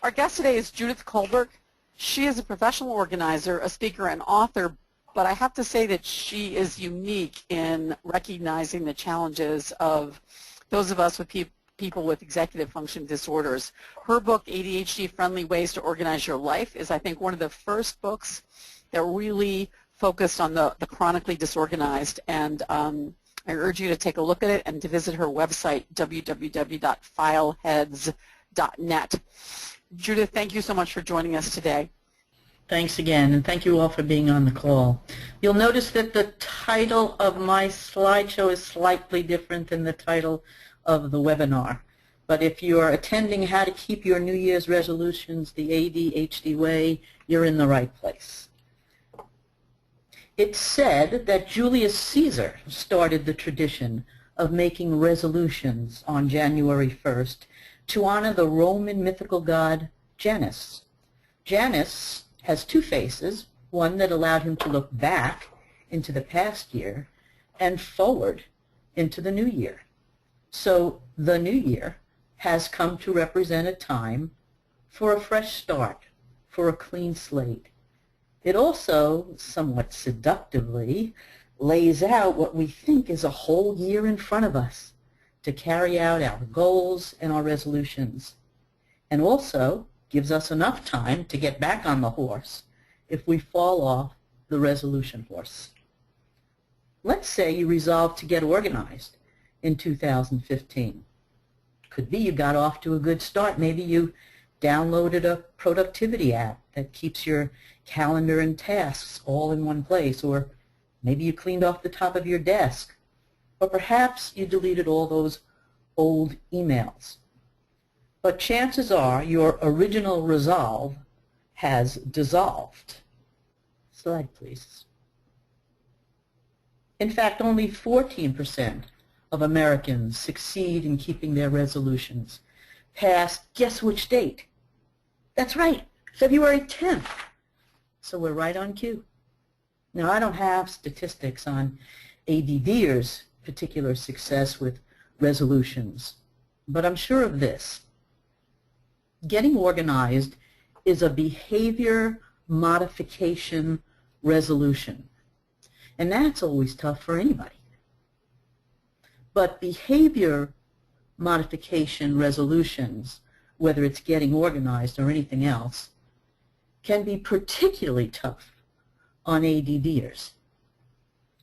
Our guest today is Judith Kolberg. She is a professional organizer, a speaker, and author, but I have to say that she is unique in recognizing the challenges of those of us with people with executive function disorders. Her book, ADHD Friendly Ways to Organize Your Life, is, I think, one of the first books that really focused on the chronically disorganized, and I urge you to take a look at it and to visit her website, www.fileheads.net. Judith, thank you so much for joining us today. Thanks again, and thank you all for being on the call. You'll notice that the title of my slideshow is slightly different than the title of the webinar. But if you're attending How to Keep Your New Year's Resolutions the ADHD Way, you're in the right place. It's said that Julius Caesar started the tradition of making resolutions on January 1st to honor the Roman mythical god Janus. Janus has two faces, one that allowed him to look back into the past year and forward into the new year. So the new year has come to represent a time for a fresh start, for a clean slate. It also, somewhat seductively, lays out what we think is a whole year in front of us to carry out our goals and our resolutions, and also gives us enough time to get back on the horse if we fall off the resolution horse. Let's say you resolve to get organized in 2015. Could be you got off to a good start. Maybe you downloaded a productivity app that keeps your calendar and tasks all in one place, or maybe you cleaned off the top of your desk, or perhaps you deleted all those old emails. But chances are your original resolve has dissolved. Slide, please. In fact, only 14% of Americans succeed in keeping their resolutions past, guess which date? That's right, February 10th. So we're right on cue. Now, I don't have statistics on ADDers' particular success with resolutions, but I'm sure of this. Getting organized is a behavior modification resolution, and that's always tough for anybody. But behavior modification resolutions, whether it's getting organized or anything else, can be particularly tough on ADDers.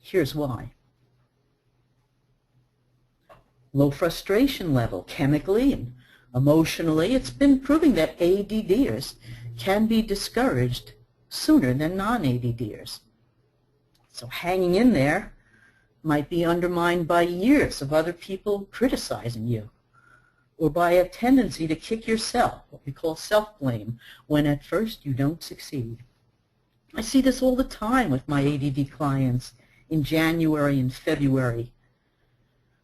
Here's why. Low frustration level, chemically and emotionally, it's been proving that ADDers can be discouraged sooner than non-ADDers. So hanging in there might be undermined by years of other people criticizing you, or by a tendency to kick yourself, what we call self-blame, when at first you don't succeed. I see this all the time with my ADD clients in January and February.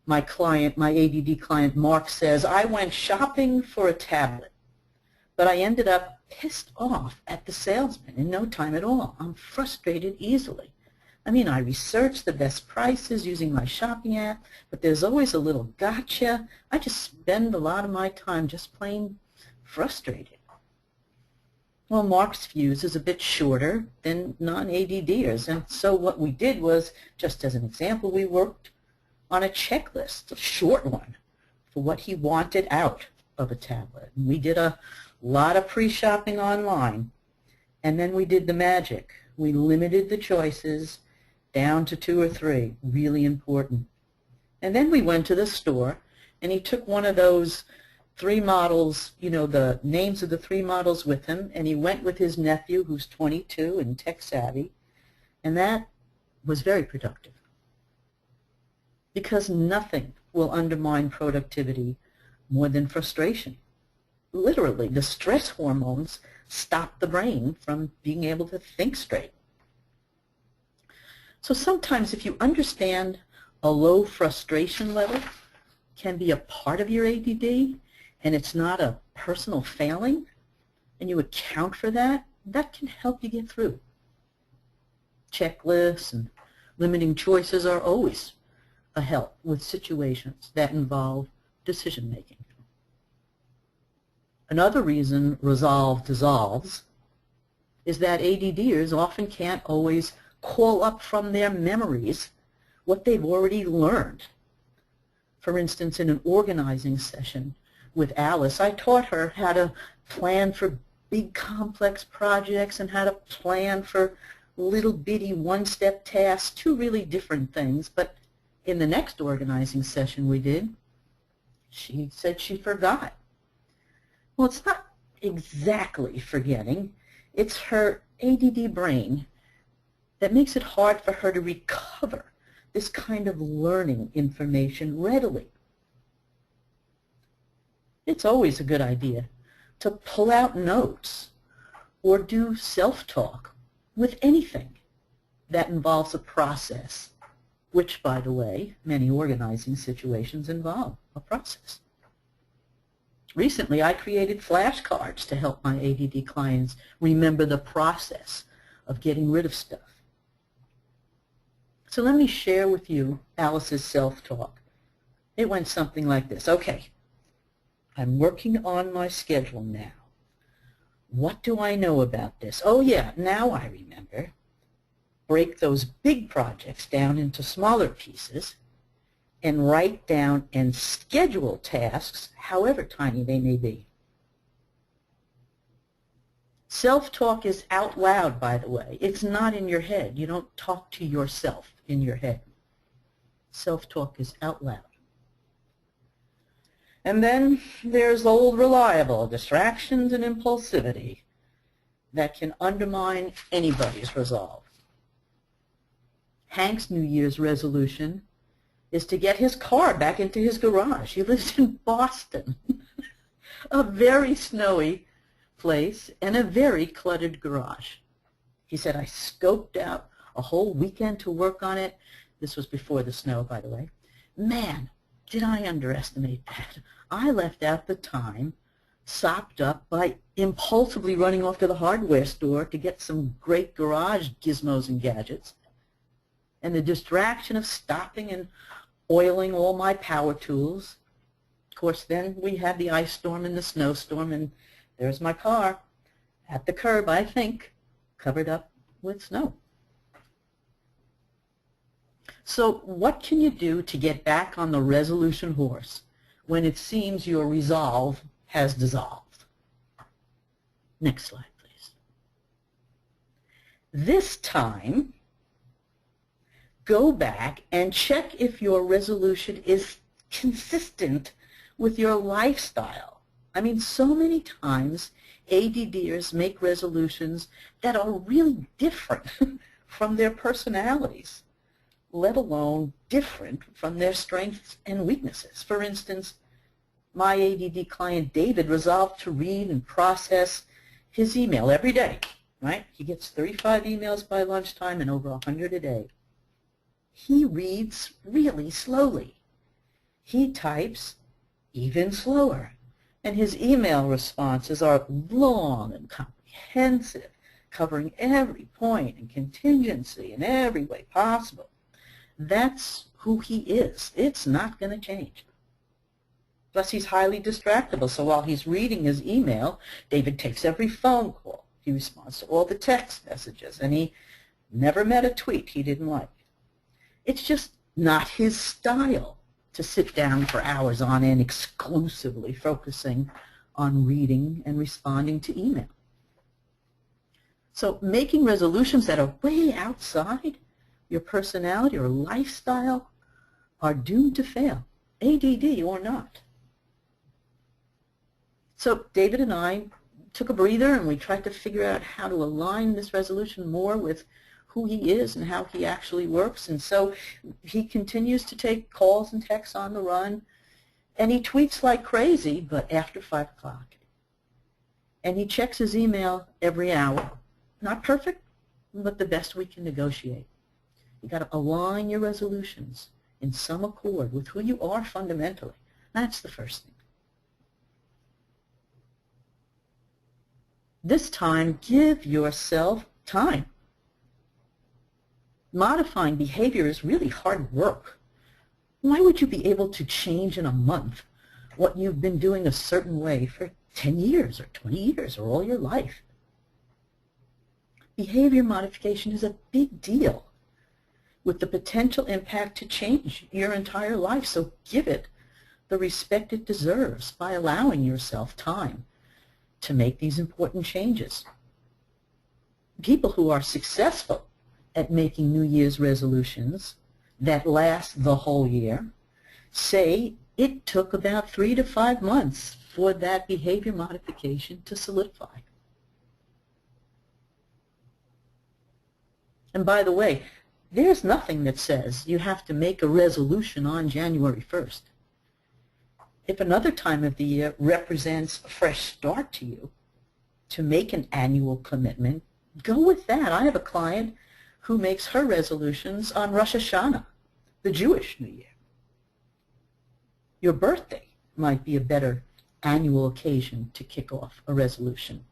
My ADD client Mark says, I went shopping for a tablet, but I ended up pissed off at the salesman in no time at all. I'm frustrated easily. I mean, I research the best prices using my shopping app, but there's always a little gotcha. I just spend a lot of my time just plain frustrated. Well, Mark's fuse is a bit shorter than non-ADDers, and so what we did was, just as an example, we worked on a checklist, a short one, for what he wanted out of a tablet. And we did a lot of pre-shopping online, and then we did the magic. We limited the choices down to 2 or 3, really important. And then we went to the store, and he took one of those 3 models, you know, the names of the 3 models with him, and he went with his nephew, who's 22 and tech-savvy, and that was very productive. Because nothing will undermine productivity more than frustration. Literally, the stress hormones stop the brain from being able to think straight. So sometimes if you understand a low frustration level can be a part of your ADD, and it's not a personal failing, and you account for that, that can help you get through. Checklists and limiting choices are always a help with situations that involve decision-making. Another reason resolve dissolves is that ADDers often can't always call up from their memories what they've already learned. For instance, in an organizing session with Alice, I taught her how to plan for big complex projects and how to plan for little bitty one-step tasks, two really different things. But in the next organizing session we did, she said she forgot. Well, it's not exactly forgetting. It's her ADD brain that makes it hard for her to recover this kind of learning information readily. It's always a good idea to pull out notes or do self-talk with anything that involves a process, which, by the way, many organizing situations involve a process. Recently, I created flashcards to help my ADD clients remember the process of getting rid of stuff. So let me share with you Alice's self-talk. It went something like this. Okay, I'm working on my schedule now. What do I know about this? Oh yeah, now I remember. Break those big projects down into smaller pieces and write down and schedule tasks, however tiny they may be. Self-talk is out loud, by the way. It's not in your head. You don't talk to yourself in your head. Self-talk is out loud. And then there's old reliable distractions and impulsivity that can undermine anybody's resolve. Hank's New Year's resolution is to get his car back into his garage. He lives in Boston, a very snowy place and a very cluttered garage. He said, I scoped out a whole weekend to work on it. This was before the snow, by the way. Man, did I underestimate that. I left out the time sopped up by impulsively running off to the hardware store to get some great garage gizmos and gadgets, and the distraction of stopping and oiling all my power tools. Of course, then we had the ice storm and the snowstorm, and there's my car at the curb, I think, covered up with snow. So what can you do to get back on the resolution horse when it seems your resolve has dissolved? Next slide, please. This time, go back and check if your resolution is consistent with your lifestyle. I mean, so many times ADDers make resolutions that are really different from their personalities, let alone different from their strengths and weaknesses. For instance, my ADD client David resolved to read and process his email every day, right? He gets 35 emails by lunchtime and over 100 a day. He reads really slowly. He types even slower. And his email responses are long and comprehensive, covering every point and contingency in every way possible. That's who he is. It's not going to change. Plus, he's highly distractible, so while he's reading his email, David takes every phone call. He responds to all the text messages, and he never met a tweet he didn't like. It's just not his style to sit down for hours on end exclusively focusing on reading and responding to email. So making resolutions that are way outside your personality or lifestyle are doomed to fail, ADD or not. So David and I took a breather and we tried to figure out how to align this resolution more with who he is and how he actually works. And so he continues to take calls and texts on the run, and he tweets like crazy, but after 5 o'clock. And he checks his email every hour. Not perfect, but the best we can negotiate. You've got to align your resolutions in some accord with who you are fundamentally. That's the first thing. This time, give yourself time. Modifying behavior is really hard work. Why would you be able to change in a month what you've been doing a certain way for 10 years or 20 years or all your life. Behavior modification is a big deal with the potential impact to change your entire life, so give it the respect it deserves by allowing yourself time to make these important changes. People who are successful at making New Year's resolutions that last the whole year say it took about 3 to 5 months for that behavior modification to solidify. And by the way, there's nothing that says you have to make a resolution on January 1st. If another time of the year represents a fresh start to you, to make an annual commitment, go with that. I have a client who makes her resolutions on Rosh Hashanah, the Jewish New Year. Your birthday might be a better annual occasion to kick off a resolution.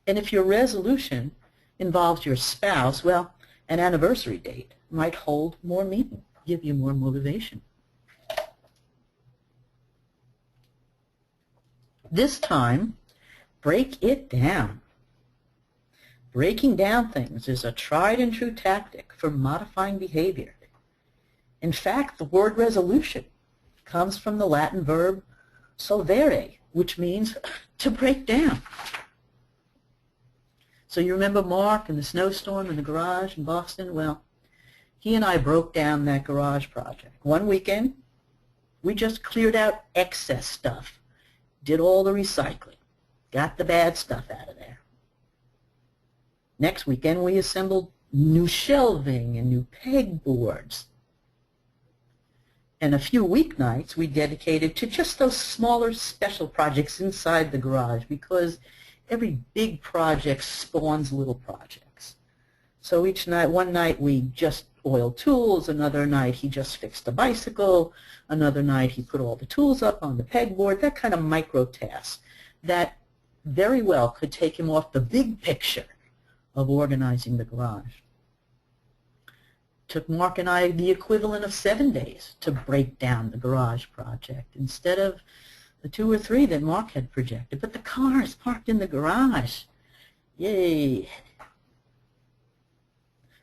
And if your resolution involves your spouse, well, an anniversary date might hold more meaning, give you more motivation. This time, break it down. Breaking down things is a tried and true tactic for modifying behavior. In fact, the word resolution comes from the Latin verb solvere, which means to break down. So you remember Mark and the snowstorm in the garage in Boston? Well, he and I broke down that garage project. One weekend, we just cleared out excess stuff, did all the recycling, got the bad stuff out of there. Next weekend, we assembled new shelving and new pegboards. And a few weeknights we dedicated to just those smaller special projects inside the garage, because every big project spawns little projects. So each night, one night we just oiled tools, another night he just fixed a bicycle, another night he put all the tools up on the pegboard, that kind of micro task that very well could take him off the big picture of organizing the garage. Took Mark and I the equivalent of 7 days to break down the garage project instead of the 2 or 3 that Mark had projected. But the car is parked in the garage. Yay.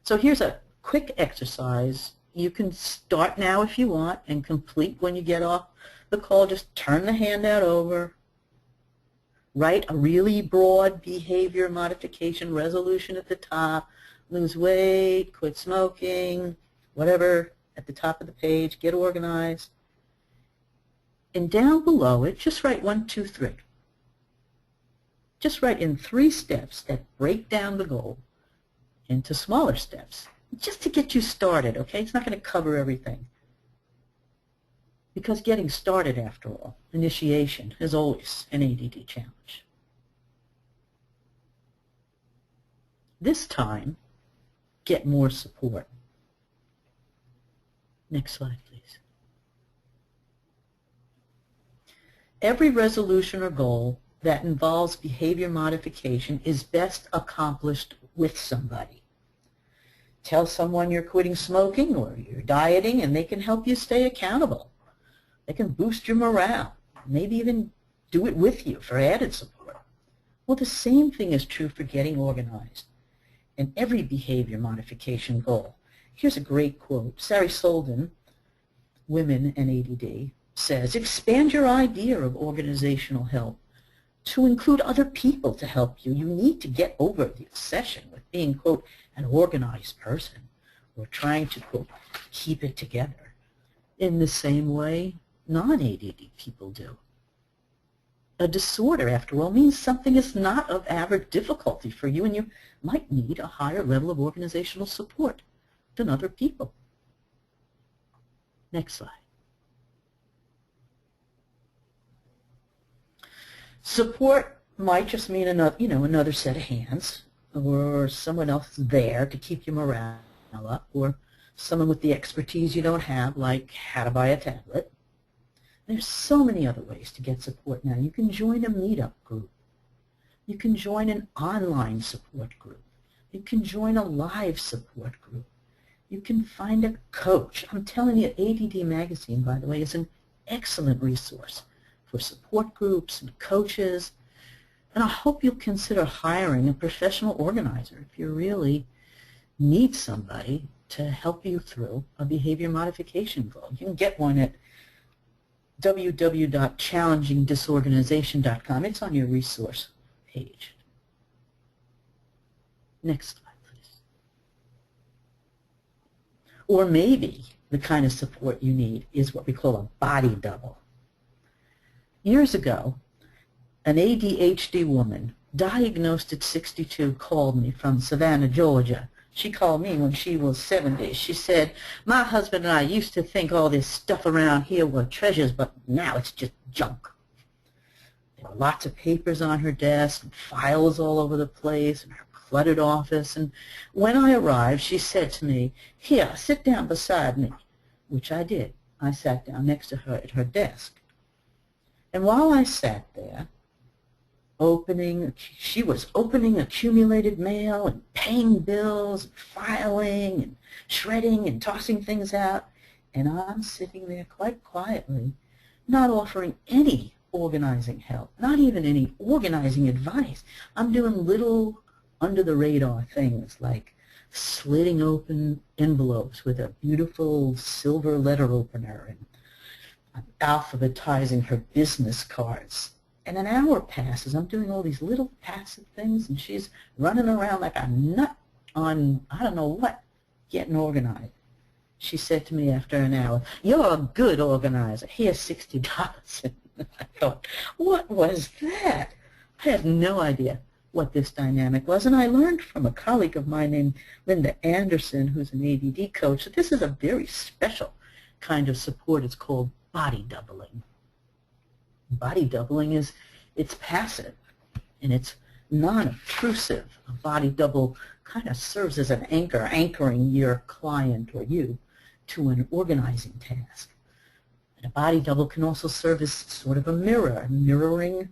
So here's a quick exercise. You can start now if you want and complete when you get off the call. Just turn the handout over. Write a really broad behavior modification resolution at the top. Lose weight, quit smoking, whatever, at the top of the page. Get organized. And down below it, just write 1, 2, 3. Just write in 3 steps that break down the goal into smaller steps, just to get you started, okay? It's not going to cover everything. Because getting started, after all, initiation, is always an ADD challenge. This time, get more support. Next slide, please. Every resolution or goal that involves behavior modification is best accomplished with somebody. Tell someone you're quitting smoking or you're dieting, and they can help you stay accountable. They can boost your morale, maybe even do it with you for added support. Well, the same thing is true for getting organized and every behavior modification goal. Here's a great quote. Sari Solden, Women and ADD, says, expand your idea of organizational help to include other people to help you. You need to get over the obsession with being, quote, an organized person or trying to, quote, keep it together in the same way non-ADD people do. A disorder, after all, means something is not of average difficulty for you, and you might need a higher level of organizational support than other people. Next slide. Support might just mean another set of hands, or someone else there to keep your morale up, or someone with the expertise you don't have, like how to buy a tablet. There's so many other ways to get support now. You can join a meetup group. You can join an online support group. You can join a live support group. You can find a coach. I'm telling you, ADD Magazine, by the way, is an excellent resource for support groups and coaches. And I hope you'll consider hiring a professional organizer if you really need somebody to help you through a behavior modification goal. You can get one at www.challengingdisorganization.com. It's on your resource page. Next slide, please. Or maybe the kind of support you need is what we call a body double. Years ago, an ADHD woman diagnosed at 62 called me from Savannah, Georgia. She called me when she was 70. She said, my husband and I used to think all this stuff around here were treasures, but now it's just junk. There were lots of papers on her desk and files all over the place in her cluttered office. And when I arrived, she said to me, here, sit down beside me, which I did. I sat down next to her at her desk. And while I sat there, she was opening accumulated mail and paying bills, and filing and shredding and tossing things out, and I'm sitting there quite quietly, not offering any organizing help, not even any organizing advice. I'm doing little under-the-radar things like slitting open envelopes with a beautiful silver letter opener and alphabetizing her business cards. And an hour passes. I'm doing all these little passive things, and she's running around like a nut on I don't know what, getting organized. She said to me after an hour, you're a good organizer. Here's $60. And I thought, what was that? I had no idea what this dynamic was, and I learned from a colleague of mine named Linda Anderson, who's an ADD coach, that this is a very special kind of support. It's called body doubling. Body doubling it's passive and it's non-obtrusive. A body double kind of serves as an anchor, anchoring your client or you to an organizing task. And a body double can also serve as sort of a mirror, mirroring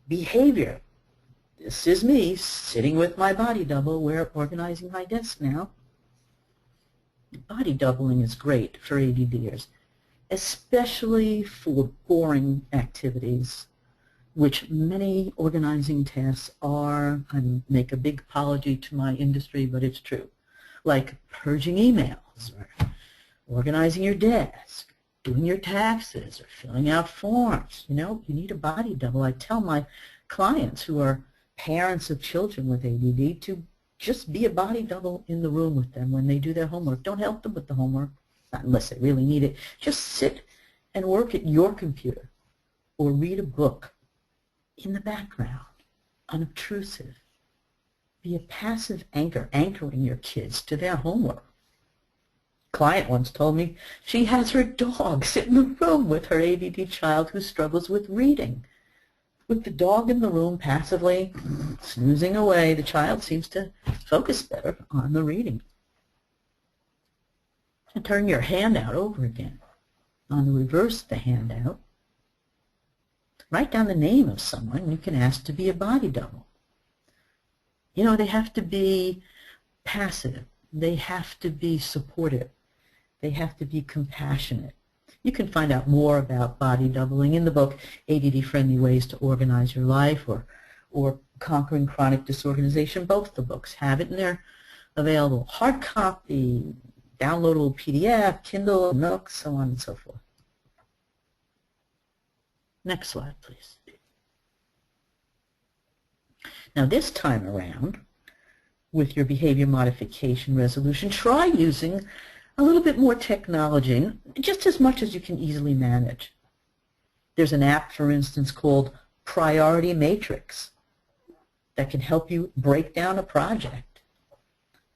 behavior. This is me sitting with my body double. We're organizing my desk now. Body doubling is great for ADDers, especially for boring activities, which many organizing tasks are. I make a big apology to my industry, but it's true, like purging emails or organizing your desk, doing your taxes, or filling out forms. You know, you need a body double. I tell my clients who are parents of children with ADD to just be a body double in the room with them when they do their homework. Don't help them with the homework, not unless they really need it. Just sit and work at your computer or read a book in the background, unobtrusive. Be a passive anchor, anchoring your kids to their homework. A client once told me she has her dog sit in the room with her ADD child who struggles with reading. With the dog in the room passively snoozing away, the child seems to focus better on the reading. And turn your handout over again. On the reverse of the handout, write down the name of someone you can ask to be a body double. You know, they have to be passive. They have to be supportive. They have to be compassionate. You can find out more about body doubling in the book, ADD-Friendly Ways to Organize Your Life, or Conquering Chronic Disorganization. Both the books have it, and they're available hard copy, downloadable PDF, Kindle, Nook, so on and so forth. Next slide, please. Now this time around, with your behavior modification resolution, try using a little bit more technology, just as much as you can easily manage. There's an app, for instance, called Priority Matrix that can help you break down a project.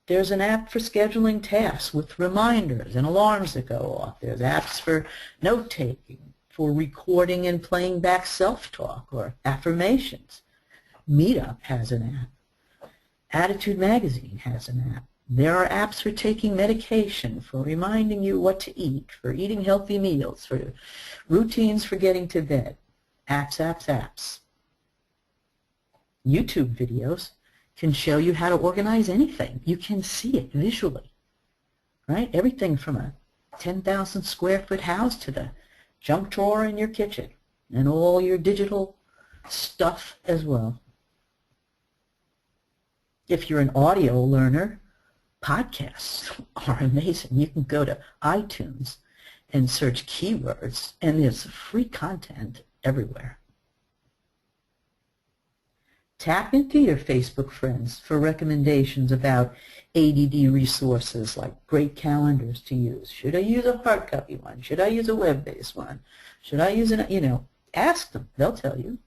There's an app for scheduling tasks with reminders and alarms that go off. There's apps for note-taking, for recording and playing back self-talk or affirmations. Meetup has an app. Attitude Magazine has an app. There are apps for taking medication, for reminding you what to eat, for eating healthy meals, for routines for getting to bed. Apps, apps, apps. YouTube videos can show you how to organize anything. You can see it visually, right? Everything from a 10,000 square foot house to the junk drawer in your kitchen. and all your digital stuff as well. If you're an audio learner, podcasts are amazing. You can go to iTunes and search keywords, and there's free content everywhere. Tap into your Facebook friends for recommendations about ADD resources like great calendars to use. Should I use a hard copy one? Should I use a web-based one? Should I use ask them. They'll tell you.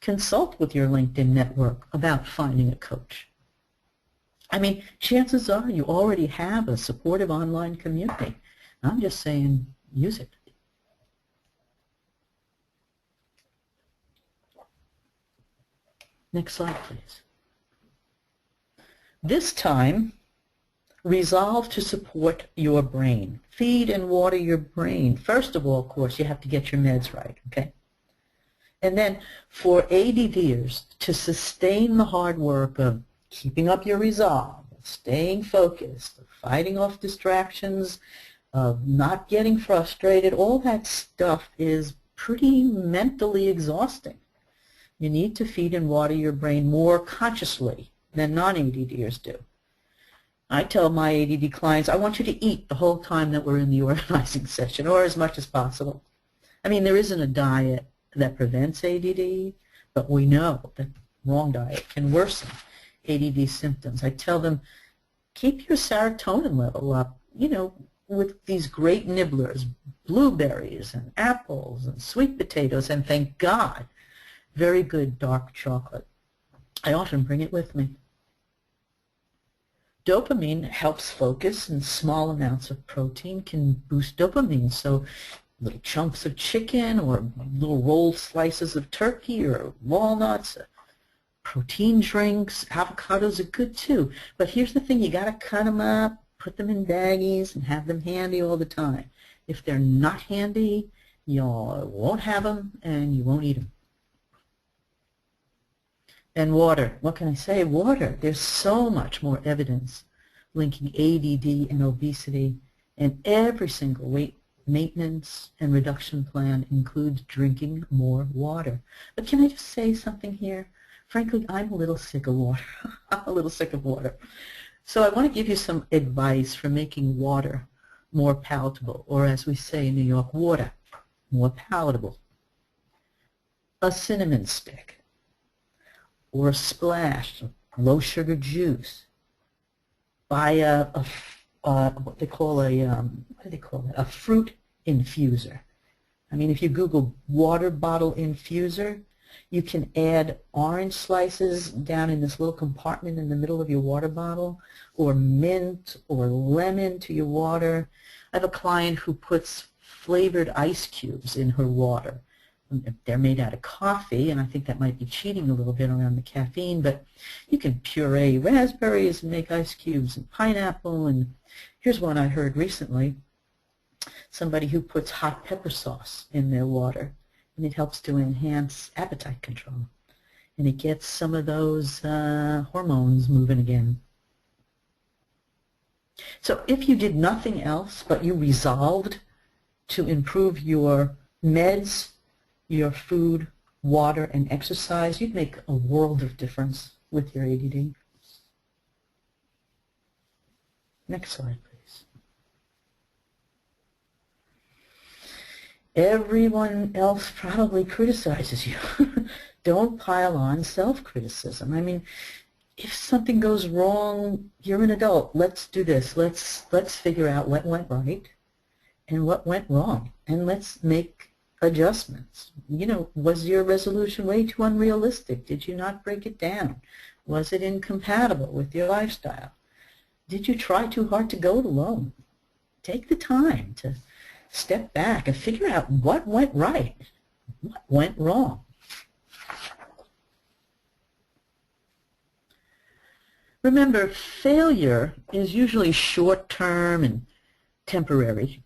Consult with your LinkedIn network about finding a coach. I mean, chances are you already have a supportive online community. I'm just saying, use it. Next slide, please. This time, resolve to support your brain. Feed and water your brain. First of all, of course, you have to get your meds right, okay? And then for ADDers to sustain the hard work of keeping up your resolve, of staying focused, of fighting off distractions, of not getting frustrated, all that stuff is pretty mentally exhausting. You need to feed and water your brain more consciously than non-ADDers do. I tell my ADD clients, I want you to eat the whole time that we're in the organizing session, or as much as possible. I mean, there isn't a diet that prevents ADD, but we know that wrong diet can worsen ADD symptoms. I tell them, keep your serotonin level up, with these great nibblers, blueberries and apples and sweet potatoes, and thank God, very good dark chocolate. I often bring it with me. Dopamine helps focus, and small amounts of protein can boost dopamine. So little chunks of chicken or little rolled slices of turkey or walnuts, protein drinks, avocados are good too. But here's the thing, you got to cut them up, put them in baggies, and have them handy all the time. If they're not handy, you won't have them and you won't eat them. And water. What can I say? Water. There's so much more evidence linking ADD and obesity, and every single weight maintenance and reduction plan includes drinking more water. But can I just say something here? Frankly, I'm a little sick of water. I'm a little sick of water. So I want to give you some advice for making water more palatable, or as we say in New York, water more palatable. A cinnamon stick, or a splash of low-sugar juice. Buy what they call a fruit infuser. I mean, if you Google water bottle infuser, you can add orange slices down in this little compartment in the middle of your water bottle, or mint or lemon to your water. I have a client who puts flavored ice cubes in her water. They're made out of coffee, and I think that might be cheating a little bit around the caffeine, but you can puree raspberries and make ice cubes, and pineapple, and here's one I heard recently, somebody who puts hot pepper sauce in their water, and it helps to enhance appetite control, and it gets some of those hormones moving again. So if you did nothing else, but you resolved to improve your meds, your food, water, and exercise, you'd make a world of difference with your ADD. Next slide, please. Everyone else probably criticizes you. Don't pile on self-criticism. I mean, if something goes wrong, you're an adult. Let's do this. Let's figure out what went right and what went wrong, and let's make adjustments. Was your resolution way too unrealistic? Did you not break it down? Was it incompatible with your lifestyle? Did you try too hard to go it alone? Take the time to step back and figure out what went right, what went wrong. Remember, failure is usually short-term and temporary.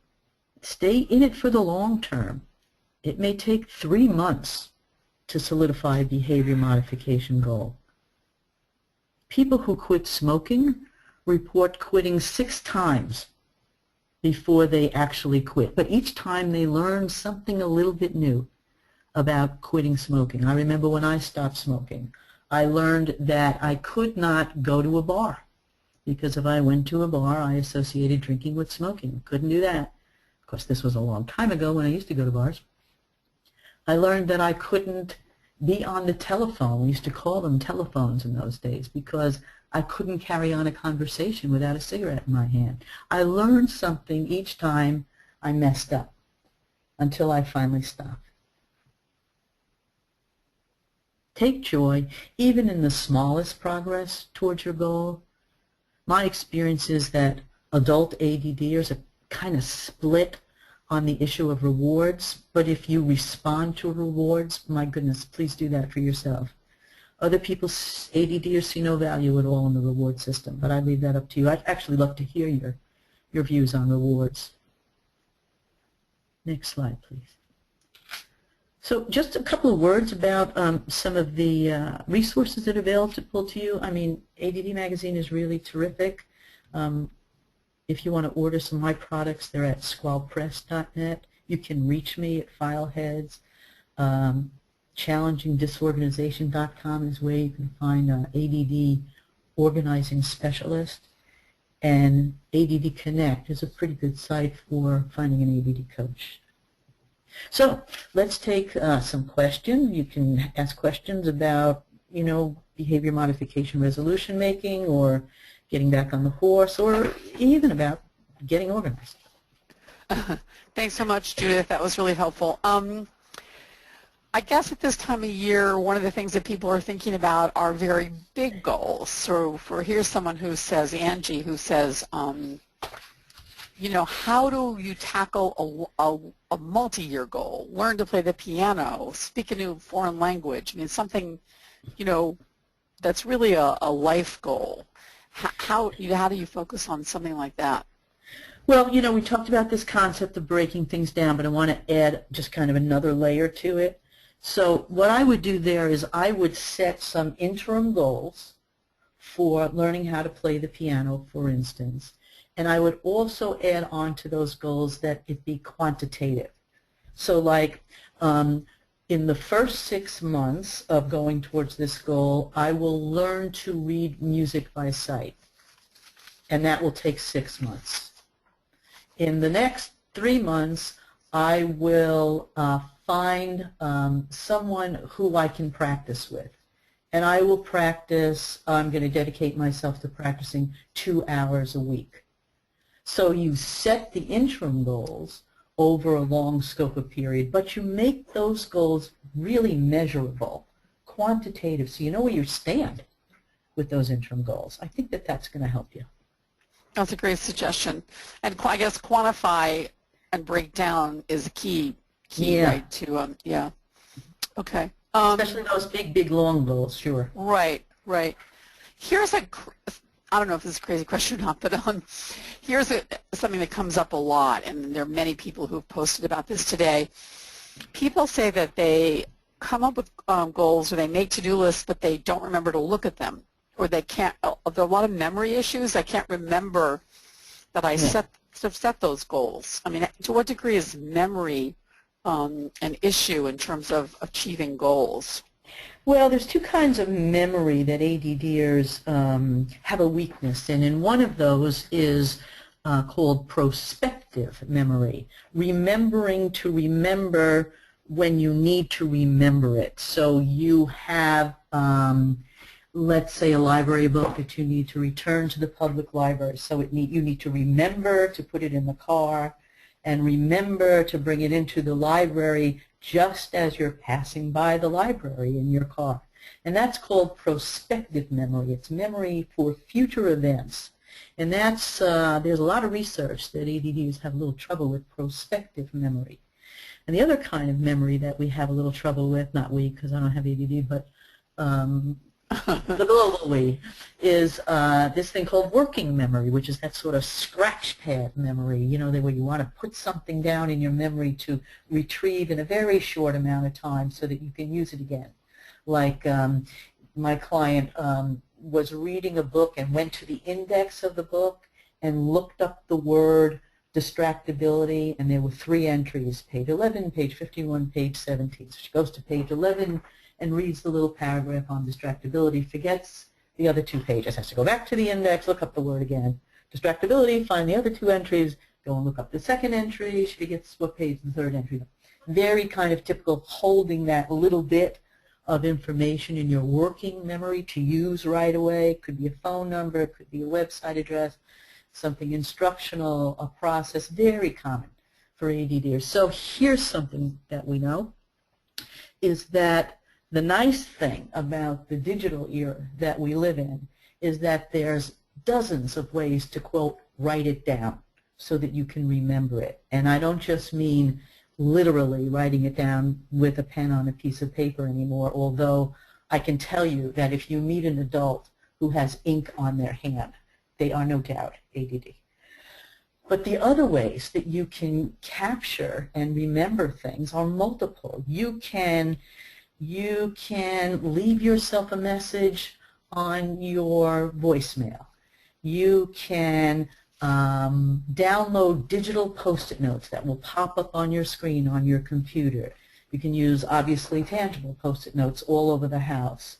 Stay in it for the long term. It may take 3 months to solidify a behavior modification goal. People who quit smoking report quitting 6 times before they actually quit. But each time they learn something a little bit new about quitting smoking. I remember when I stopped smoking, I learned that I could not go to a bar, because if I went to a bar, I associated drinking with smoking. Couldn't do that. Of course, this was a long time ago when I used to go to bars. I learned that I couldn't be on the telephone. We used to call them telephones in those days, because I couldn't carry on a conversation without a cigarette in my hand. I learned something each time I messed up until I finally stopped. Take joy even in the smallest progress towards your goal. My experience is that adult ADDers are kind of split on the issue of rewards, but if you respond to rewards, my goodness, please do that for yourself. Other people, ADDers, see no value at all in the reward system, but I leave that up to you. I'd actually love to hear your views on rewards. Next slide, please. So just a couple of words about some of the resources that are available to you. I mean, ADD Magazine is really terrific. If you want to order some of my products, they're at squallpress.net. You can reach me at Fileheads. ChallengingDisorganization.com is where you can find an ADD organizing specialist. And ADD Connect is a pretty good site for finding an ADD coach. So let's take some questions. You can ask questions about, behavior modification resolution making, or getting back on the horse, or even about getting organized. Thanks so much, Judith. That was really helpful. I guess at this time of year, one of the things that people are thinking about are very big goals. So here's someone who says, Angie, who says, how do you tackle a multi-year goal? Learn to play the piano, speak a new foreign language. I mean, something, that's really a life goal. How do you focus on something like that? Well, we talked about this concept of breaking things down, but I want to add just kind of another layer to it. So what I would do there is I would set some interim goals for learning how to play the piano, for instance. And I would also add on to those goals that it be quantitative. So like in the first 6 months of going towards this goal, I will learn to read music by sight. And that will take 6 months. In the next 3 months, I will find someone who I can practice with. And I will practice, I'm going to dedicate myself to practicing 2 hours a week. So you set the interim goals over a long scope of period, but you make those goals really measurable, quantitative, so you know where you stand with those interim goals. I think that that's going to help you. That's a great suggestion. And I guess quantify and break down is a key Yeah. right, to, yeah. Okay. Especially those big, long goals, sure. Right. Here's I don't know if this is a crazy question or not, but here's something that comes up a lot, and there are many people who've posted about this today. People say that they come up with goals, or they make to-do lists, but they don't remember to look at them, or they can't. There are a lot of memory issues. I can't remember that I set those goals. I mean, to what degree is memory an issue in terms of achieving goals? Well, there's two kinds of memory that ADDers have a weakness in, and one of those is called prospective memory, remembering to remember when you need to remember it. So you have, let's say, a library book that you need to return to the public library, so you need to remember to put it in the car and remember to bring it into the library just as you're passing by the library in your car. And that's called prospective memory. It's memory for future events. And that's, there's a lot of research that ADDs have a little trouble with prospective memory. And the other kind of memory that we have a little trouble with, not we because I don't have ADD, but the global we, is this thing called working memory, which is that sort of scratch pad memory, where you want to put something down in your memory to retrieve in a very short amount of time so that you can use it again. Like my client was reading a book and went to the index of the book and looked up the word distractibility, and there were 3 entries, page 11, page 51, page 17. So she goes to page 11 and reads the little paragraph on distractibility, forgets the other 2 pages, has to go back to the index, look up the word again. Distractibility, find the other 2 entries, go and look up the second entry, she forgets what page the third entry. Very kind of typical, holding that little bit of information in your working memory to use right away. It could be a phone number, it could be a website address, something instructional, a process, very common for ADDers. So here's something that we know, is that the nice thing about the digital era that we live in is that there's dozens of ways to, quote, write it down so that you can remember it. And I don't just mean literally writing it down with a pen on a piece of paper anymore, although I can tell you that if you meet an adult who has ink on their hand, they are no doubt ADD. But the other ways that you can capture and remember things are multiple. You can leave yourself a message on your voicemail. You can download digital Post-it notes that will pop up on your screen on your computer. You can use, obviously, tangible Post-it notes all over the house.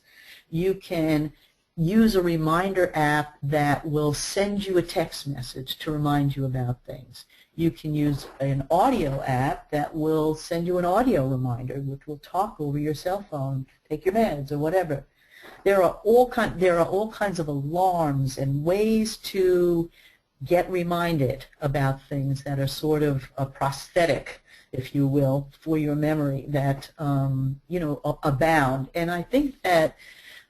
You can use a reminder app that will send you a text message to remind you about things. You can use an audio app that will send you an audio reminder, which will talk over your cell phone, take your meds or whatever. There are all kinds of alarms and ways to get reminded about things that are sort of a prosthetic, if you will, for your memory that abound. And I think that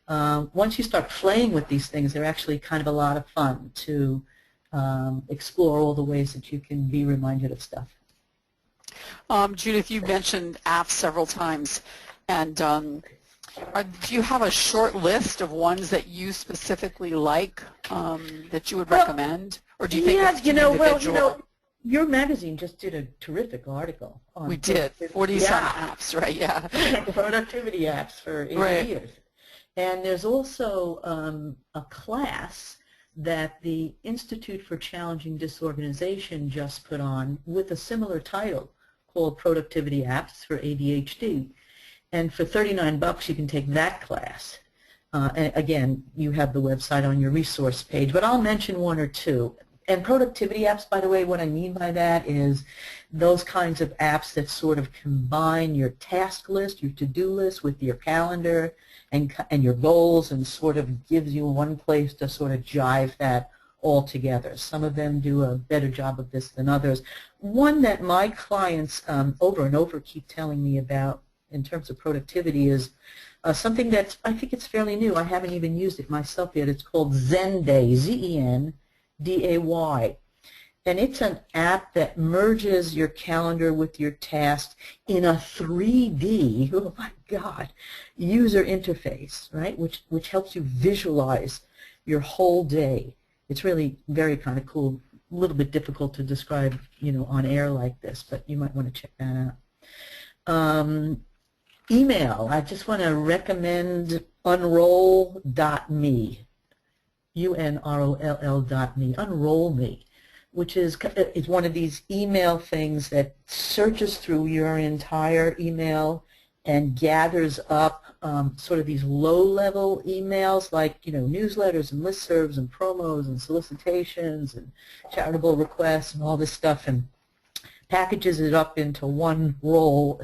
once you start playing with these things, they're actually kind of a lot of fun to explore all the ways that you can be reminded of stuff. Judith, you mentioned apps several times, and do you have a short list of ones that you specifically like that you would recommend, or do you think it's individual? Your magazine just did a terrific article on. We did 40-some apps, right? Yeah. Productivity apps for ADHDers. Right. And there's also a class that the Institute for Challenging Disorganization just put on with a similar title called Productivity Apps for ADHD. And for $39 you can take that class. And again, you have the website on your resource page, but I'll mention 1 or 2. And productivity apps, by the way, what I mean by that is those kinds of apps that sort of combine your task list, your to-do list with your calendar and your goals, and sort of gives you one place to sort of jive that all together. Some of them do a better job of this than others. One that my clients over and over keep telling me about in terms of productivity is something that's, I think it's fairly new. I haven't even used it myself yet. It's called Zenday, Z-E-N-D-A-Y. And it's an app that merges your calendar with your tasks in a 3D, oh my God, user interface, right, which helps you visualize your whole day. It's really very kind of cool, a little bit difficult to describe, on air like this, but you might want to check that out. Email, I just want to recommend unroll.me, U-N-R-O-L-L.me, Unroll Me, which is one of these email things that searches through your entire email and gathers up sort of these low-level emails like, newsletters and listservs and promos and solicitations and charitable requests and all this stuff, and packages it up into one roll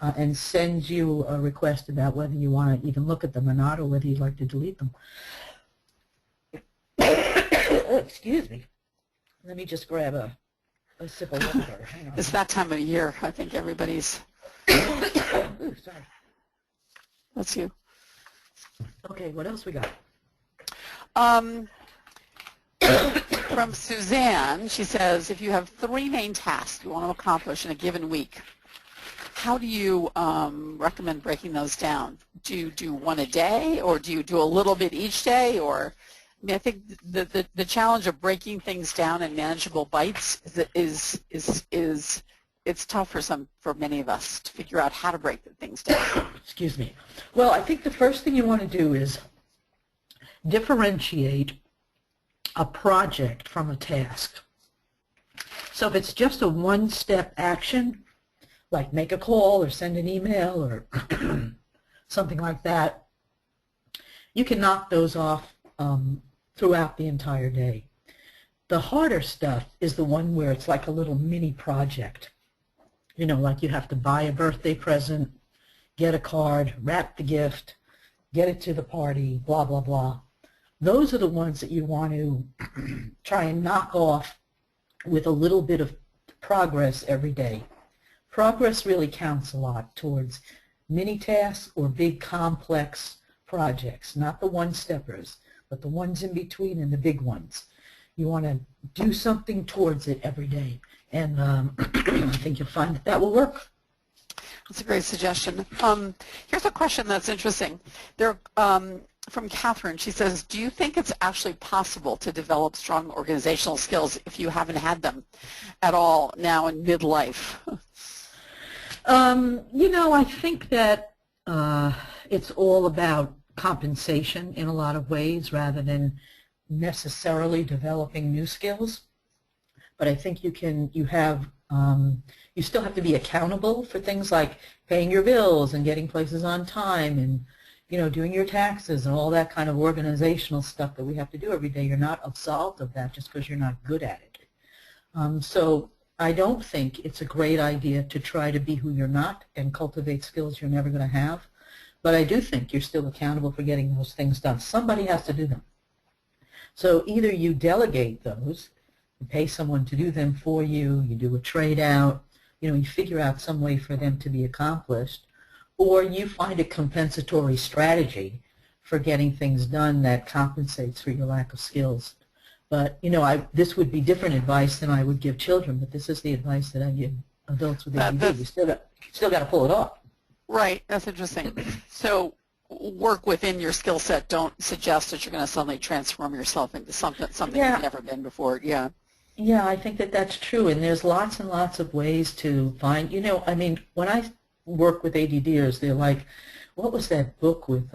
and sends you a request about whether you want to even look at them or not, or whether you'd like to delete them. Excuse me. Let me just grab a sip of water. Hang on. It's that time of year. I think everybody's... Ooh, sorry. That's you. Okay, what else we got? From Suzanne, she says, if you have 3 main tasks you want to accomplish in a given week, how do you recommend breaking those down? Do you do 1 a day, or do you do a little bit each day? Or, I mean, I think the challenge of breaking things down in manageable bites is it's tough for many of us to figure out how to break the things down. Excuse me. Well, I think the first thing you want to do is differentiate a project from a task. So if it's just a one-step action, like make a call or send an email or something like that, you can knock those off throughout the entire day. The harder stuff is the one where it's like a little mini project. You know, like you have to buy a birthday present, get a card, wrap the gift, get it to the party, blah, blah, blah. Those are the ones that you want to try and knock off with a little bit of progress every day. Progress really counts a lot towards mini tasks or big complex projects, not the one-steppers, but the ones in between and the big ones. You want to do something towards it every day, and I think you'll find that that will work. That's a great suggestion. Here's a question that's interesting. From Catherine, she says, do you think it's actually possible to develop strong organizational skills if you haven't had them at all now in midlife? You know, I think that it's all about compensation in a lot of ways rather than necessarily developing new skills. But I think you still have to be accountable for things like paying your bills and getting places on time and, you know, doing your taxes and all that kind of organizational stuff that we have to do every day. You're not absolved of that just because you're not good at it. So I don't think it's a great idea to try to be who you're not and cultivate skills you're never going to have. But I do think you're still accountable for getting those things done. Somebody has to do them. So either you delegate those, you pay someone to do them for you, you do a trade out, you know, you figure out some way for them to be accomplished, or you find a compensatory strategy for getting things done that compensates for your lack of skills. But, you know, this would be different advice than I would give children, but this is the advice that I give adults with ADD. You still got to pull it off. Right. That's interesting. So work within your skill set. Don't suggest that you're going to suddenly transform yourself into something you've never been before. Yeah. Yeah, I think that that's true, and there's lots and lots of ways to find, you know, I mean, when I work with ADDers, they're like, what was that book with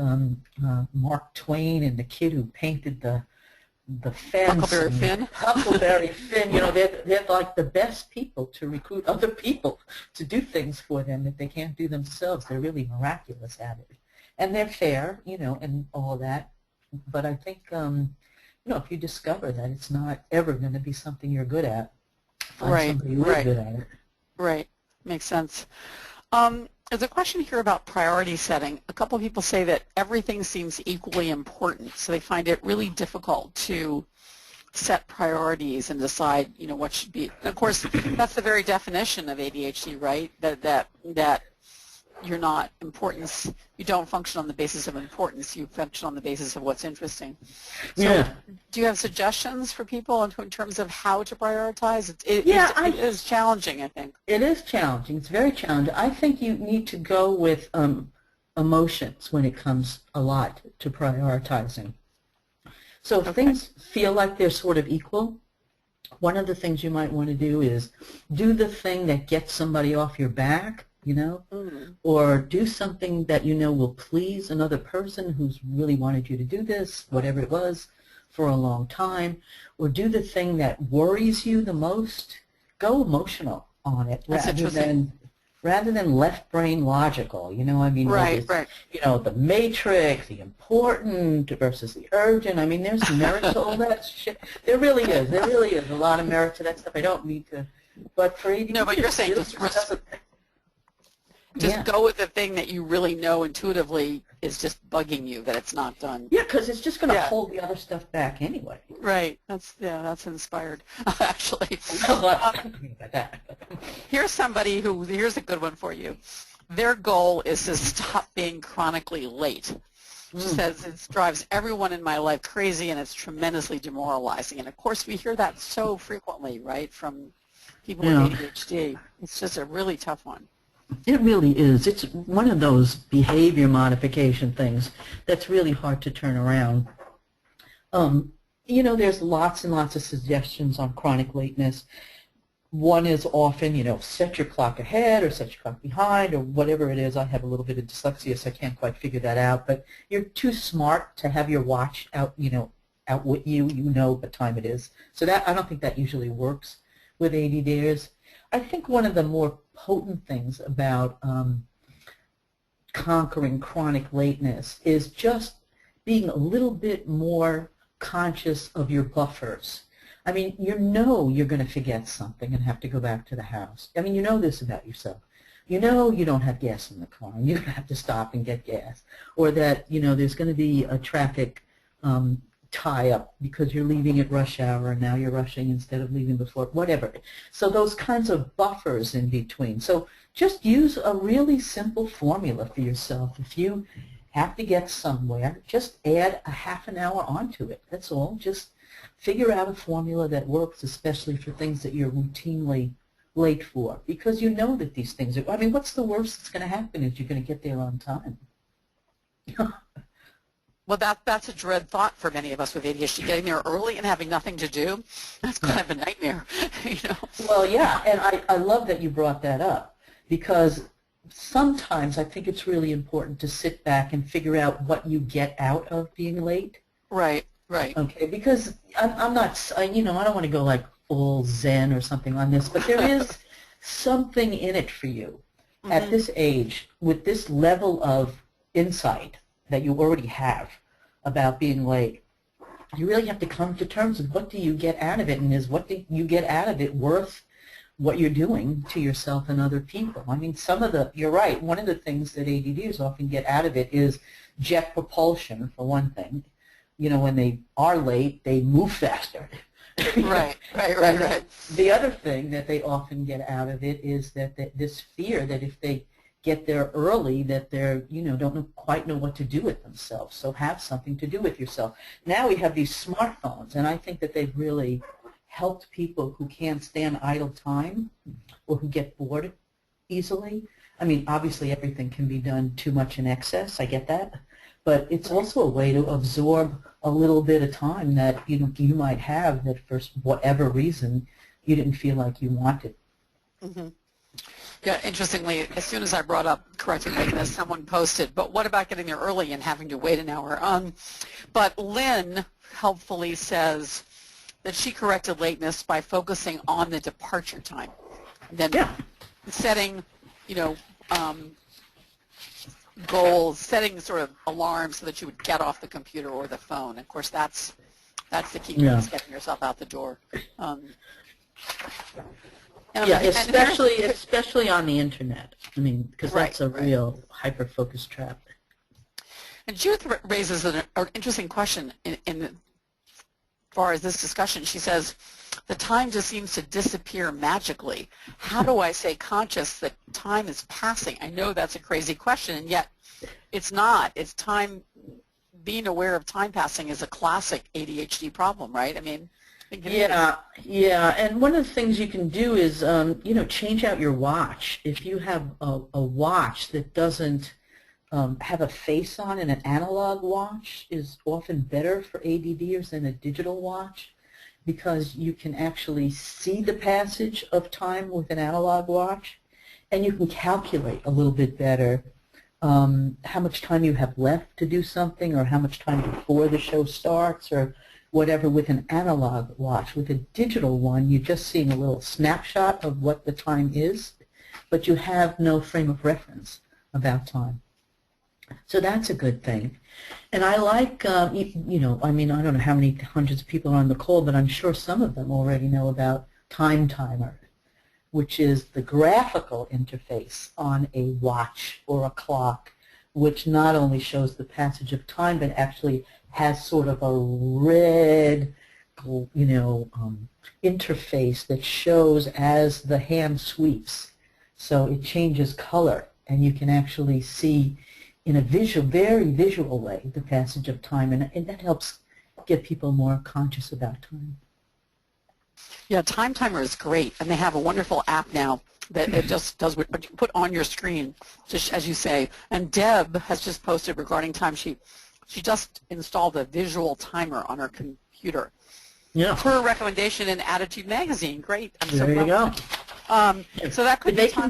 Mark Twain and the kid who painted the fence? Huckleberry Finn. Huckleberry Finn, you know, they're like the best people to recruit other people to do things for them that they can't do themselves. They're really miraculous at it. And they're fair, you know, and all that. But I think, you know, if you discover that it's not ever going to be something you're good at, find somebody who is good at it. Right. Makes sense. There's a question here about priority setting. A couple of people say that everything seems equally important, so they find it really difficult to set priorities and decide, you know, what should be. And of course, that's the very definition of ADHD, right? That you're not importance. You don't function on the basis of importance. You function on the basis of what's interesting. So, do you have suggestions for people in terms of how to prioritize? It is challenging, I think. It is challenging. It's very challenging. I think you need to go with emotions when it comes a lot to prioritizing. So if things feel like they're sort of equal, one of the things you might want to do is do the thing that gets somebody off your back, you know, or do something that you know will please another person who's really wanted you to do this, whatever it was, for a long time, or do the thing that worries you the most. Go emotional on it rather than left brain logical. You know, I mean, right. You know, the matrix, the important versus the urgent. I mean, there's merit to all that shit. There really is. There really is a lot of merit to that stuff. I don't need to, but for ADD, no, but you're saying just go with the thing that you really know intuitively is just bugging you that it's not done. Yeah, because it's just going to hold the other stuff back anyway. Right. That's inspired, actually. Here's a good one for you. Their goal is to stop being chronically late. She says it drives everyone in my life crazy and it's tremendously demoralizing. And of course we hear that so frequently, right, from people with ADHD. It's just a really tough one. It really is. It's one of those behavior modification things that's really hard to turn around. You know, there's lots and lots of suggestions on chronic lateness. One is often, you know, set your clock ahead or set your clock behind or whatever it is. I have a little bit of dyslexia, so I can't quite figure that out. But you're too smart to have your watch out, you know, outwit you. You know what time it is. So that I don't think that usually works. with ADDers. I think one of the more potent things about conquering chronic lateness is just being a little bit more conscious of your buffers. I mean, you know you're going to forget something and have to go back to the house. I mean, you know this about yourself. You know you don't have gas in the car and you're going to have to stop and get gas. Or that, you know, there's going to be a traffic tie-up because you're leaving at rush hour and now you're rushing instead of leaving before, whatever. So those kinds of buffers in between. So just use a really simple formula for yourself. If you have to get somewhere, just add a half an hour onto it. That's all. Just figure out a formula that works, especially for things that you're routinely late for, because you know that these things are, I mean, what's the worst that's going to happen is you're going to get there on time. Well, that's a dread thought for many of us with ADHD, getting there early and having nothing to do. That's kind of a nightmare, you know. Well, yeah, and I love that you brought that up, because sometimes I think it's really important to sit back and figure out what you get out of being late. Right, right. Okay, because I'm not, you know, I don't want to go like full Zen or something on this, but there is something in it for you at this age with this level of insight that you already have about being late. You really have to come to terms with what do you get out of it, and is what do you get out of it worth what you're doing to yourself and other people. I mean, you're right, one of the things that ADDers often get out of it is jet propulsion, for one thing. You know, when they are late, they move faster. Right. The other thing that they often get out of it is that this fear that if they get there early, that they're, you know, don't quite know what to do with themselves. So have something to do with yourself. Now we have these smartphones, and I think that they've really helped people who can't stand idle time or who get bored easily. I mean, obviously everything can be done too much in excess. I get that. But it's also a way to absorb a little bit of time that you might have that for whatever reason you didn't feel like you wanted. Mm-hmm. Yeah, interestingly, as soon as I brought up correcting lateness, someone posted, but what about getting there early and having to wait an hour? But Lynn helpfully says that she corrected lateness by focusing on the departure time. And then setting, you know, goals, setting sort of alarms so that you would get off the computer or the phone. Of course, that's the key to getting yourself out the door. Especially on the internet. I mean, because that's a real hyper-focused trap. And Judith raises an interesting question in as far as this discussion. She says, the time just seems to disappear magically. How do I stay conscious that time is passing? I know that's a crazy question, and yet it's not. It's time. Being aware of time passing is a classic ADHD problem, right? I mean, yeah, and one of the things you can do is, you know, change out your watch. If you have a watch that doesn't have a face on, and an analog watch is often better for ADDers than a digital watch, because you can actually see the passage of time with an analog watch, and you can calculate a little bit better how much time you have left to do something, or how much time before the show starts, or whatever, with an analog watch. With a digital one, you're just seeing a little snapshot of what the time is, but you have no frame of reference about time. So that's a good thing. And I like, you know, I mean, I don't know how many hundreds of people are on the call, but I'm sure some of them already know about Time Timer, which is the graphical interface on a watch or a clock, which not only shows the passage of time, but actually has sort of a red, you know, interface that shows as the hand sweeps. So it changes color, and you can actually see in a very visual way the passage of time, and that helps get people more conscious about time. Yeah, Time Timer is great, and they have a wonderful app now that it just does what you put on your screen, just as you say. And Deb has just posted regarding time. She just installed a visual timer on her computer. Yeah. Her recommendation in Attitude Magazine. Great. I'm so there you go. So that could they can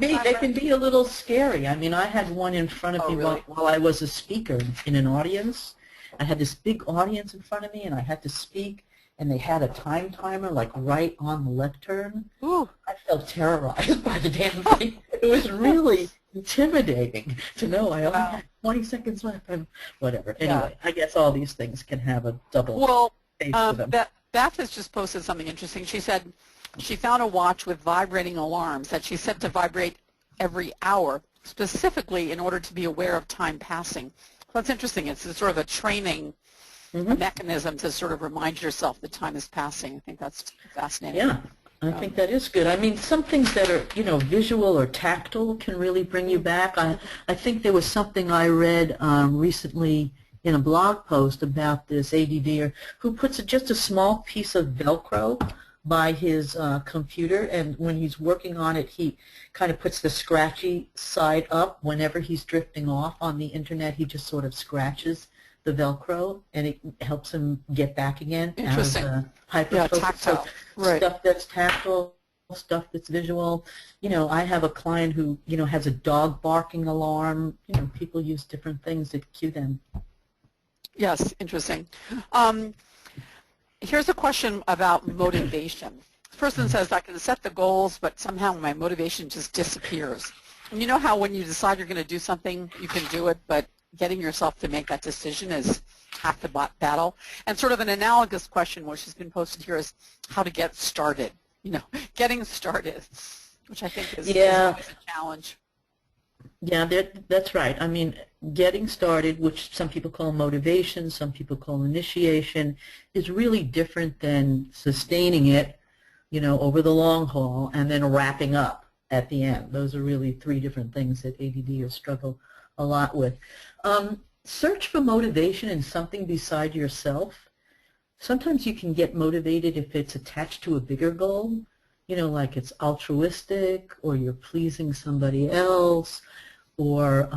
be a little scary. I mean, I had one in front of me while I was a speaker in an audience. I had this big audience in front of me, and I had to speak, and they had a time timer like right on the lectern. Ooh. I felt terrorized by the damn thing. It was really intimidating to know I only had 20 seconds left and whatever. Anyway, I guess all these things can have a double face to them. Beth has just posted something interesting. She said she found a watch with vibrating alarms that she set to vibrate every hour, specifically in order to be aware of time passing. That's interesting. It's a sort of a training mechanism to sort of remind yourself that time is passing. I think that's fascinating. Yeah, I think that is good. I mean, some things that are, visual or tactile can really bring you back. I think there was something I read recently in a blog post about this ADDer who puts just a small piece of Velcro by his computer, and when he's working on it, he kind of puts the scratchy side up. Whenever he's drifting off on the internet, he just sort of scratches the Velcro, and it helps him get back again. Interesting. Yeah, tactile. Right. Stuff that's tactile, stuff that's visual. I have a client who, has a dog barking alarm. People use different things to cue them. Yes, interesting. Here's a question about motivation. This person says, I can set the goals, but somehow my motivation just disappears. And you know how when you decide you're going to do something, you can do it, but getting yourself to make that decision is half the battle. And sort of an analogous question, which has been posted here, is how to get started. Getting started, which I think is always a challenge. Yeah, that's right. I mean, getting started, which some people call motivation, some people call initiation, is really different than sustaining it, over the long haul and then wrapping up at the end. Those are really three different things that ADDers struggle a lot with. Search for motivation in something beside yourself. Sometimes you can get motivated if it's attached to a bigger goal, like it's altruistic or you're pleasing somebody else, or,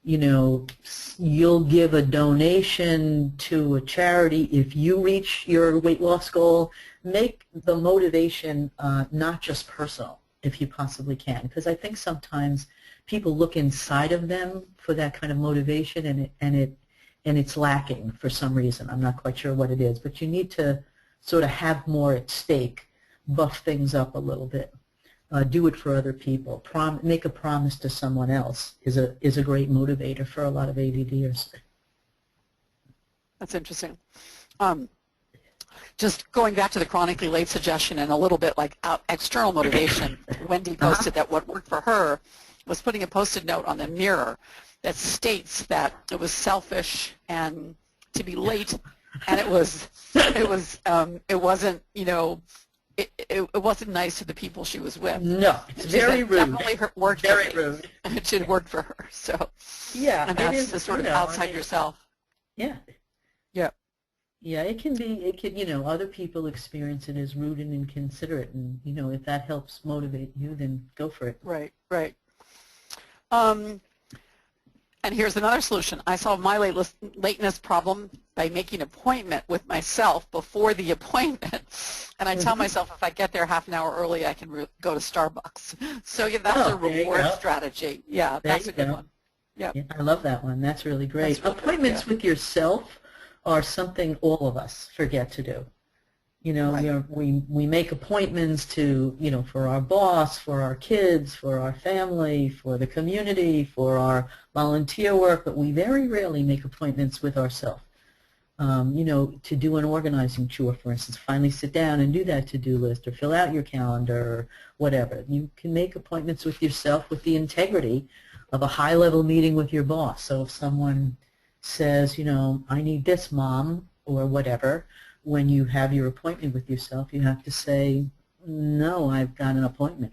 you'll give a donation to a charity if you reach your weight loss goal. Make the motivation not just personal, if you possibly can, because I think sometimes people look inside of them for that kind of motivation, and it's lacking for some reason. I'm not quite sure what it is, but you need to sort of have more at stake, buff things up a little bit. Do it for other people. Make a promise to someone else is a great motivator for a lot of ADDers. That's interesting. Just going back to the chronically late suggestion and a little bit like external motivation, Wendy posted that what worked for her was putting a Post-it note on the mirror that states that it was selfish and to be late, and it wasn't it wasn't nice to the people she was with. No, it's very rude. Definitely worked very for me. Rude. It should work for her. So yeah, and that's the sort of outside yourself. Yeah. Yeah. Yeah, it can, other people experience it as rude and inconsiderate, and, if that helps motivate you, then go for it. Right, right. And here's another solution. I solve my lateness problem by making an appointment with myself before the appointment. And I tell myself if I get there half an hour early, I can go to Starbucks. So yeah, that's a reward strategy. Yeah, that's a good one. Yep. Yeah, I love that one. That's really great. Appointments with yourself are something all of us forget to do. We make appointments to, for our boss, for our kids, for our family, for the community, for our volunteer work, but we very rarely make appointments with ourselves. To do an organizing chore, for instance, finally sit down and do that to-do list or fill out your calendar or whatever. You can make appointments with yourself with the integrity of a high-level meeting with your boss. So if someone says, I need this, Mom, or whatever, when you have your appointment with yourself, you have to say, no, I've got an appointment.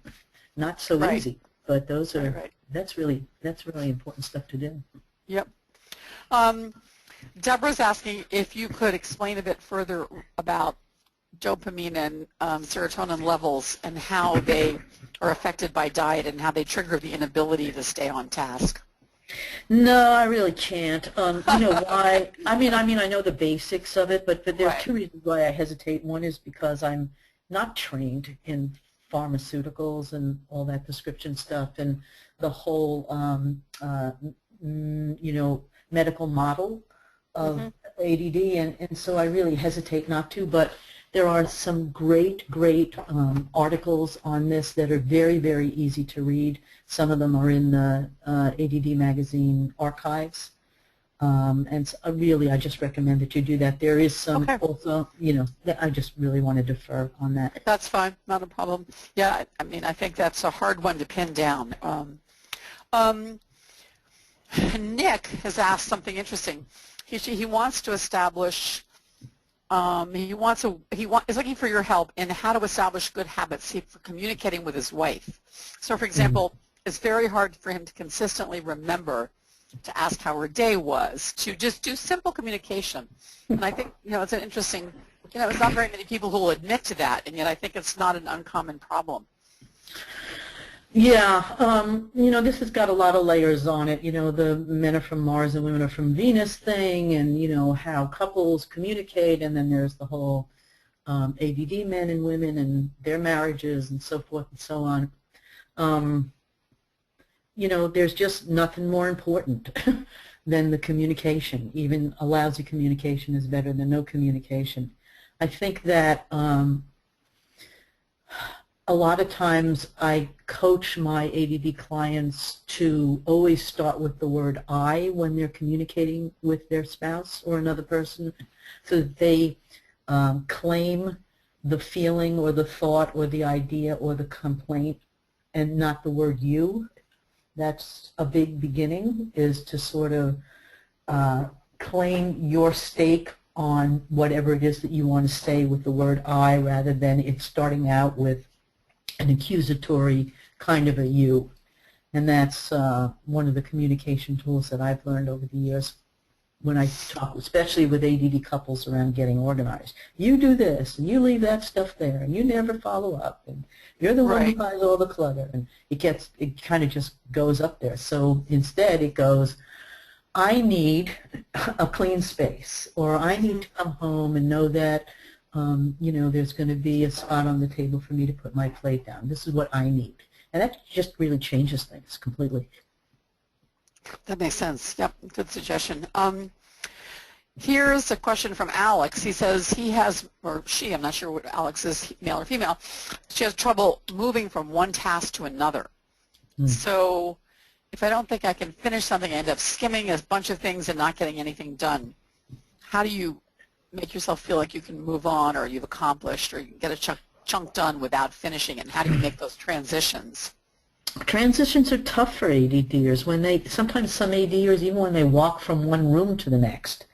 Not so easy, but those are that's really important stuff to do. Yep. Deborah's asking if you could explain a bit further about dopamine and serotonin levels and how they are affected by diet and how they trigger the inability to stay on task. No, I really can't. You know why? I mean, I know the basics of it, but there are two reasons why I hesitate. One is because I'm not trained in pharmaceuticals and all that prescription stuff, and the whole, medical model of ADD, and so I really hesitate not to, but there are some great articles on this that are very, very easy to read. Some of them are in the ADD magazine archives, and so really I just recommend that you do that. There is some also, that I just really want to defer on that. That's fine, not a problem. Yeah, I mean, I think that's a hard one to pin down. Nick has asked something interesting. He wants to establish. Is looking for your help in how to establish good habits for communicating with his wife. So, for example, it's very hard for him to consistently remember to ask how her day was, to just do simple communication. And I think, it's an interesting, it's not very many people who will admit to that, and yet I think it's not an uncommon problem. Yeah, this has got a lot of layers on it, the men are from Mars and women are from Venus thing, and, how couples communicate, and then there's the whole ADD men and women and their marriages and so forth and so on. There's just nothing more important than the communication. Even a lousy communication is better than no communication. I think that a lot of times I coach my ADD clients to always start with the word I when they're communicating with their spouse or another person, so that they claim the feeling or the thought or the idea or the complaint and not the word you. That's a big beginning, is to sort of claim your stake on whatever it is that you want to say with the word I, rather than it starting out with an accusatory kind of a you. And that's one of the communication tools that I've learned over the years when I talk, especially with ADD couples, around getting organized. You do this, and you leave that stuff there, and you never follow up, and you're the one who buys all the clutter, and it kind of just goes up there. So instead it goes, I need a clean space, or I need to come home and know that there's going to be a spot on the table for me to put my plate down. This is what I need. And that just really changes things completely. That makes sense. Yep, good suggestion. Here's a question from Alex. He says he has, or she, I'm not sure what Alex is, male or female, she has trouble moving from one task to another. So if I don't think I can finish something, I end up skimming a bunch of things and not getting anything done. How do you make yourself feel like you can move on, or you've accomplished, or you can get a chunk done without finishing, and how do you make those transitions? Transitions are tough for ADDers. Sometimes some ADDers, even when they walk from one room to the next,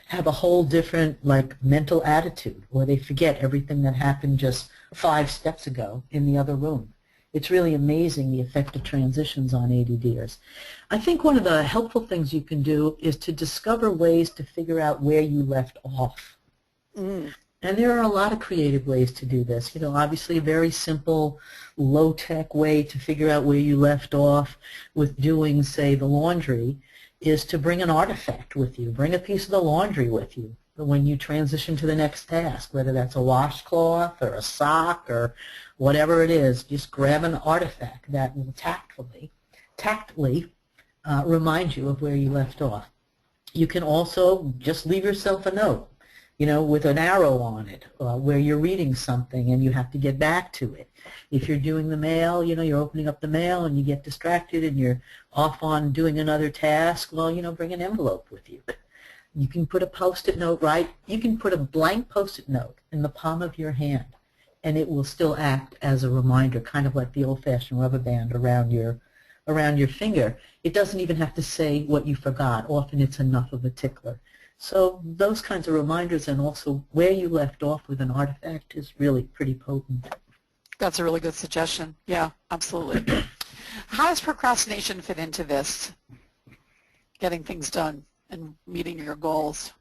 have a whole different mental attitude, or they forget everything that happened just 5 steps ago in the other room. It's really amazing the effect of transitions on ADDers. I think one of the helpful things you can do is to discover ways to figure out where you left off. And there are a lot of creative ways to do this. Obviously a very simple, low-tech way to figure out where you left off with doing, say, the laundry is to bring an artifact with you. Bring a piece of the laundry with you when you transition to the next task, whether that's a washcloth or a sock or whatever it is. Just grab an artifact that will tactily remind you of where you left off. You can also just leave yourself a note, with an arrow on it, where you're reading something and you have to get back to it. If you're doing the mail, you're opening up the mail and you get distracted and you're off on doing another task, well, bring an envelope with you. You can put a Post-it note, you can put a blank Post-it note in the palm of your hand, and it will still act as a reminder, kind of like the old-fashioned rubber band around your finger. It doesn't even have to say what you forgot. Often it's enough of a tickler. So those kinds of reminders, and also where you left off with an artifact, is really pretty potent. That's a really good suggestion. Yeah, absolutely. How does procrastination fit into this, getting things done and meeting your goals?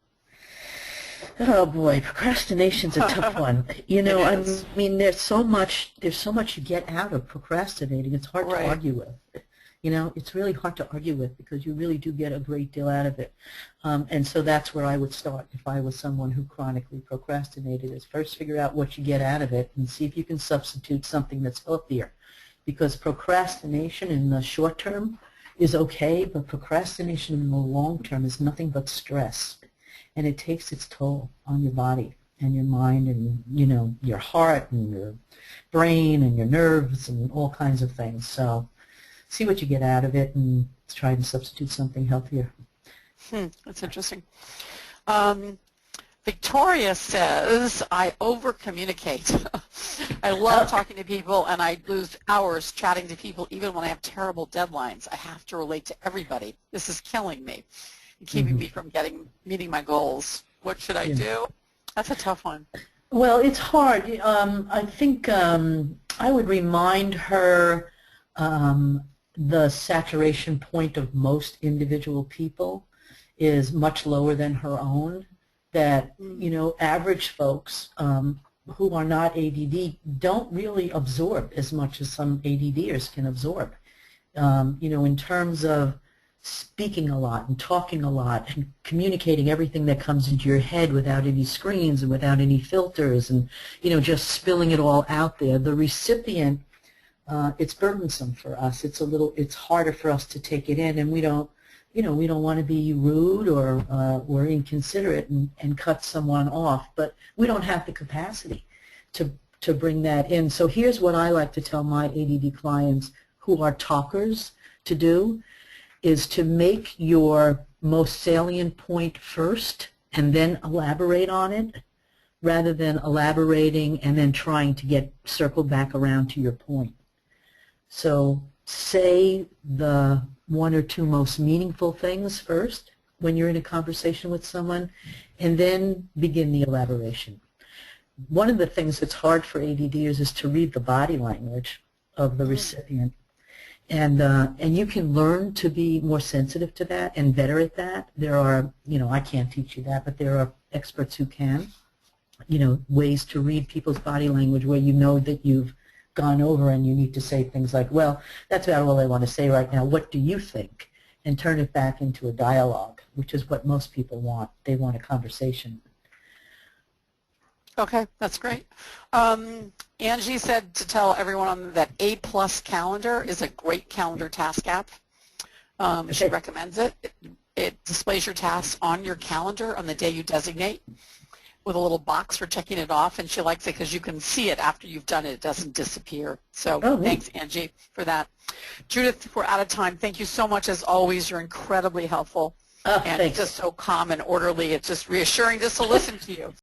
Oh boy, procrastination's a tough one. I mean, there's so much you get out of procrastinating. It's hard to argue with. It's really hard to argue with, because you really do get a great deal out of it. And so that's where I would start if I was someone who chronically procrastinated, is first figure out what you get out of it and see if you can substitute something that's healthier. Because procrastination in the short term is okay, but procrastination in the long term is nothing but stress. and it takes its toll on your body and your mind and, you know, your heart and your brain and your nerves and all kinds of things. So see what you get out of it and try to substitute something healthier. That's interesting. Victoria says, I over-communicate. I love talking to people, and I lose hours chatting to people even when I have terrible deadlines. I have to relate to everybody. This is killing me and keeping me from meeting my goals. What should I do? That's a tough one. Well, it's hard. I think I would remind her the saturation point of most individual people is much lower than her own. That, you know, average folks who are not ADD don't really absorb as much as some ADDers can absorb. You know, in terms of speaking a lot and talking a lot and communicating everything that comes into your head without any screens and without any filters and, you know, just spilling it all out there. The recipient, it's burdensome for us. It's harder for us to take it in, and we don't want to be rude or inconsiderate and cut someone off, but we don't have the capacity to bring that in. So here's what I like to tell my ADD clients who are talkers to do, is to make your most salient point first and then elaborate on it, rather than elaborating and then trying to circle back around to your point. So say the one or two most meaningful things first when you're in a conversation with someone, and then begin the elaboration. One of the things that's hard for ADDers is to read the body language of the recipient. And you can learn to be more sensitive to that and better at that. There are, you know, I can't teach you that, but there are experts who can, you know, ways to read people's body language where you know that you've gone over and you need to say things like, well, that's about all I want to say right now. What do you think? And turn it back into a dialogue, which is what most people want. They want a conversation. Okay, that's great. Angie said to tell everyone that A+ Calendar is a great calendar task app. She recommends it. It displays your tasks on your calendar on the day you designate, with a little box for checking it off, and she likes it because you can see it after you've done it. It doesn't disappear. So thanks, Angie, for that. Judith, we're out of time. Thank you so much, as always. You're incredibly helpful. And Thanks. just so calm and orderly. It's just reassuring just to listen to you.